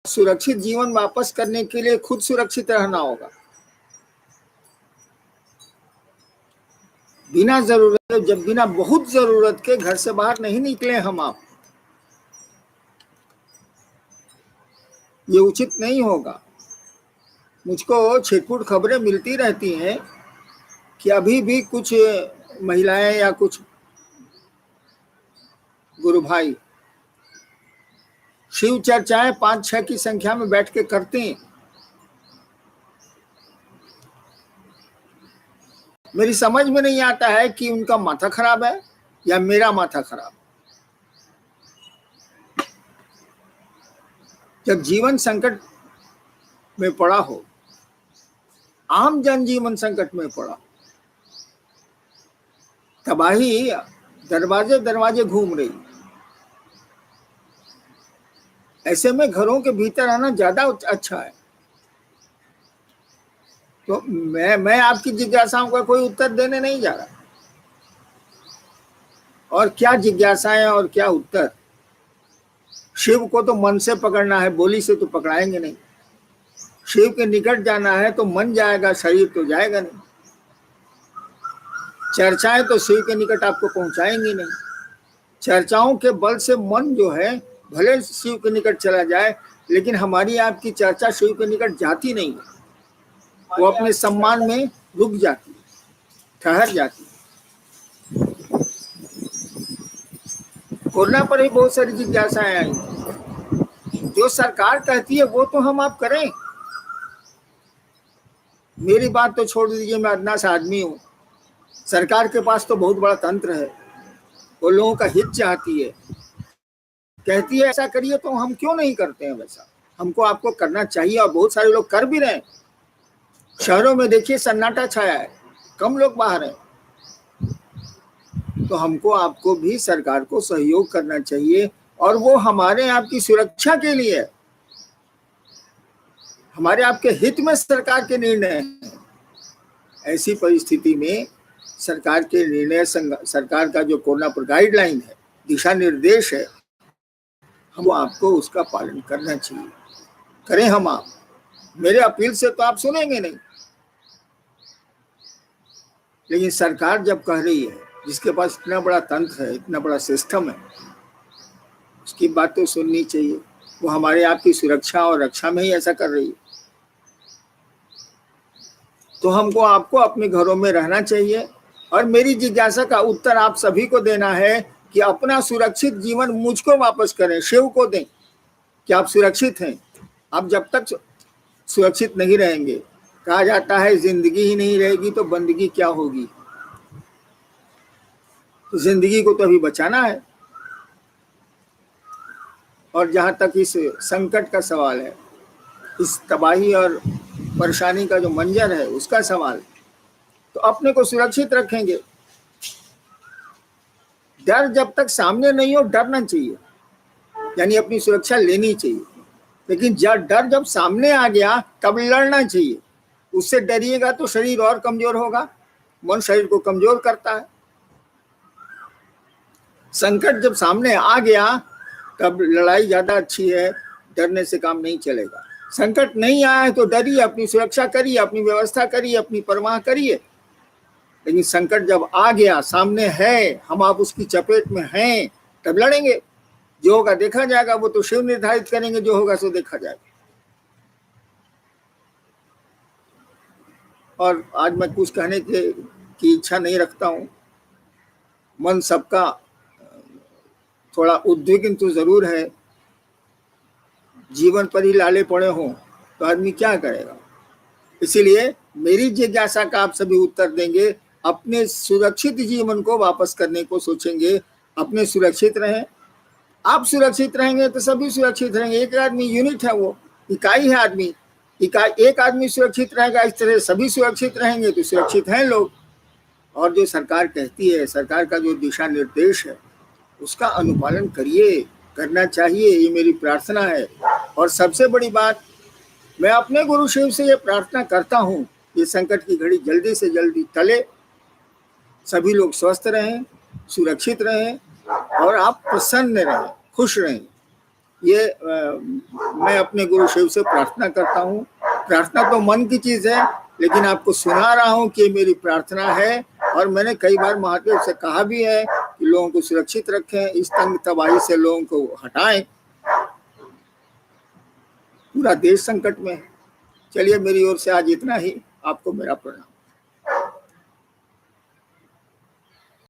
सुरक्षित जीवन वापस करने के लिए खुद सुरक्षित रहना होगा। बिना जरूरत, जब बिना बहुत जरूरत के घर से बाहर नहीं निकले हम आप, ये उचित नहीं होगा। मुझको छिटपुट खबरें मिलती रहती हैं कि अभी भी कुछ महिलाएं या कुछ गुरु भाई शिव चर्चाएं 5-6 की संख्या में बैठ के करते हैं। मेरी समझ में नहीं आता है कि उनका माथा खराब है या मेरा माथा खराब। जब जीवन संकट में पड़ा हो, आम जनजीवन संकट में पड़ा, तबाही दरवाजे दरवाजे घूम रही, ऐसे में घरों के भीतर आना ज्यादा अच्छा है। तो मैं आपकी जिज्ञासाओं का कोई उत्तर देने नहीं जा रहा। और क्या जिज्ञासाएं और क्या उत्तर। शिव को तो मन से पकड़ना है, बोली से तो पकड़ाएंगे नहीं। शिव के निकट जाना है तो मन जाएगा, शरीर तो जाएगा नहीं। चर्चाएं तो शिव के निकट आपको पहुंचाएंगी नहीं। चर्चाओं के बल से मन जो है भले शिव के निकट चला जाए, लेकिन हमारी आपकी चर्चा शिव के निकट जाती नहीं है। वो अपने सम्मान में रुक जाती, ठहर जाती। कोरोना पर ही बहुत सारी जिज्ञासाएं आई। जो सरकार कहती है वो तो हम आप करें। मेरी बात तो छोड़ दीजिए, मैं अदना सा आदमी हूँ। सरकार के पास तो बहुत बड़ा तंत्र है, वो लोगों का हित चाहती है, कहती है ऐसा करिए, तो हम क्यों नहीं करते हैं वैसा। हमको आपको करना चाहिए और बहुत सारे लोग कर भी रहे हैं। शहरों में देखिए सन्नाटा छाया है, कम लोग बाहर हैं। तो हमको आपको भी सरकार को सहयोग करना चाहिए, और वो हमारे आपकी सुरक्षा के लिए, हमारे आपके हित में सरकार के निर्णय हैं। ऐसी परिस्थिति में सरकार के निर्णय, सरकार का जो कोरोना पर गाइडलाइन है, दिशा निर्देश है, हमको आपको उसका पालन करना चाहिए। करें हम आप। मेरे अपील से तो आप सुनेंगे नहीं, लेकिन सरकार जब कह रही है, जिसके पास इतना बड़ा तंत्र है, इतना बड़ा सिस्टम है, उसकी बात तो सुननी चाहिए। वो हमारे आपकी सुरक्षा और रक्षा में ही ऐसा कर रही है। तो हमको आपको अपने घरों में रहना चाहिए। और मेरी जिज्ञासा का उत्तर आप सभी को देना है कि अपना सुरक्षित जीवन मुझको वापस करें, शिव को दें कि आप सुरक्षित हैं। आप जब तक सुरक्षित नहीं रहेंगे, कहा जाता है जिंदगी ही नहीं रहेगी तो बंदगी क्या होगी। तो जिंदगी को तो अभी बचाना है। और जहाँ तक इस संकट का सवाल है, इस तबाही और परेशानी का जो मंजर है उसका सवाल, तो अपने को सुरक्षित रखेंगे। डर जब तक सामने नहीं हो, डरना चाहिए, यानी अपनी सुरक्षा लेनी चाहिए। लेकिन डर जब सामने आ गया तब लड़ना चाहिए। उससे डरिएगा तो शरीर और कमजोर होगा, मन शरीर को कमजोर करता है। संकट जब सामने आ गया तब लड़ाई ज्यादा अच्छी है, डरने से काम नहीं चलेगा। संकट नहीं आया है तो डरिए, अपनी सुरक्षा करिए, अपनी व्यवस्था करिए, अपनी परवाह करिए। लेकिन संकट जब आ गया, सामने है, हम आप उसकी चपेट में हैं, तब लड़ेंगे। जो होगा देखा जाएगा, वो तो शिव निर्धारित करेंगे, जो होगा सो देखा जाएगा। और आज मैं कुछ कहने की इच्छा नहीं रखता हूँ। मन सबका थोड़ा उद्विग्न तो जरूर है। जीवन पर ही लाले पड़े हों तो आदमी क्या करेगा। इसीलिए मेरी जिज्ञासा का आप सभी उत्तर देंगे, अपने सुरक्षित जीवन को वापस करने को सोचेंगे। अपने सुरक्षित रहें, आप सुरक्षित रहेंगे तो सभी सुरक्षित रहेंगे। एक आदमी यूनिट है, वो इकाई है आदमी। एक आदमी सुरक्षित रहेगा, इस तरह सभी सुरक्षित रहेंगे तो सुरक्षित हैं लोग। और जो सरकार कहती है, सरकार का जो दिशा निर्देश है, उसका अनुपालन करिए, करना चाहिए, ये मेरी प्रार्थना है। और सबसे बड़ी बात, मैं अपने गुरु शिव से ये प्रार्थना करता हूँ, ये संकट की घड़ी जल्दी से जल्दी टले, सभी लोग स्वस्थ रहें, सुरक्षित रहें और आप प्रसन्न रहें, खुश रहें। ये मैं अपने गुरु शिव से प्रार्थना करता हूँ। प्रार्थना तो मन की चीज है, लेकिन आपको सुना रहा हूँ कि मेरी प्रार्थना है। और मैंने कई बार महादेव से कहा भी है कि लोगों को सुरक्षित रखें, इस तंग तबाही से लोगों को हटाएं, पूरा देश संकट में है। चलिए, मेरी ओर से आज इतना ही। आपको मेरा प्रणाम।